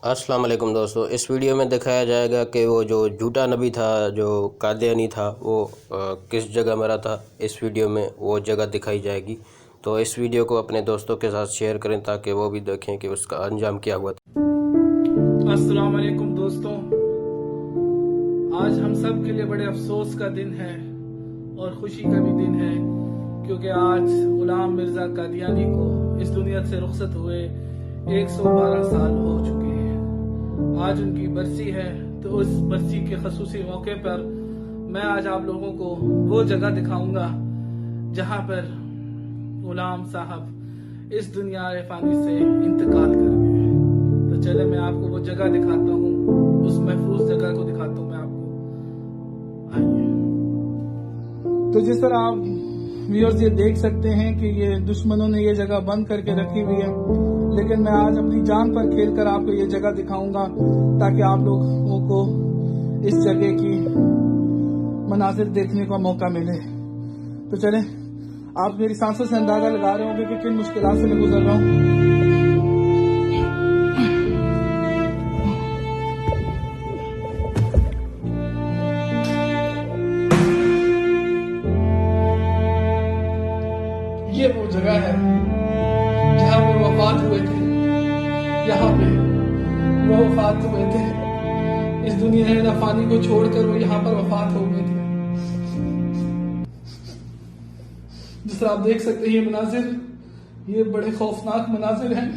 अस्सलाम वालेकुम दोस्तों। इस वीडियो में दिखाया जाएगा कि वो जो झूठा नबी था, जो कादियानी था, वो किस जगह मरा था। इस वीडियो में वो जगह दिखाई जाएगी। तो इस वीडियो को अपने दोस्तों के साथ शेयर करें ताकि वो भी देखें कि उसका अंजाम क्या हुआ था। अस्सलाम वालेकुम दोस्तों, आज हम सब के लिए बड़े अफसोस का दिन है और खुशी का भी दिन है, क्योंकि आज गुलाम मिर्जा कादियानी को इस दुनिया से रुखसत हुए 112 साल हो चुके हैं। आज उनकी बरसी है, तो उस बरसी के खसूसी मौके पर मैं आज आप लोगों को वो जगह दिखाऊंगा जहां पर गुलाम साहब इस दुनिया फानी से इंतकाल कर गए। तो चले मैं आपको वो जगह दिखाता हूँ, उस महफूज जगह को दिखाता हूँ मैं आपको। आइए। तो जिस तरह आप व्यूअर्स ये देख सकते हैं कि ये दुश्मनों ने ये जगह बंद करके रखी हुई है, लेकिन मैं आज अपनी जान पर खेलकर आपको ये जगह दिखाऊंगा ताकि आप लोगों को इस जगह की मनाजिर देखने का मौका मिले। तो चले, आप मेरी सांसों से अंदाजा लगा रहे होंगे कि किन मुश्किलात से मैं गुजर रहा हूँ। ये वो जगह है जहां पे वफात हुए थे, यहाँ पे वो वफात हुए थे। इस दुनिया फानी को छोड़कर वो यहाँ पर वफात हो गए थे। जिस तरह आप देख सकते हैं ये मनाजिर, ये बड़े खौफनाक मनाजिर हैं।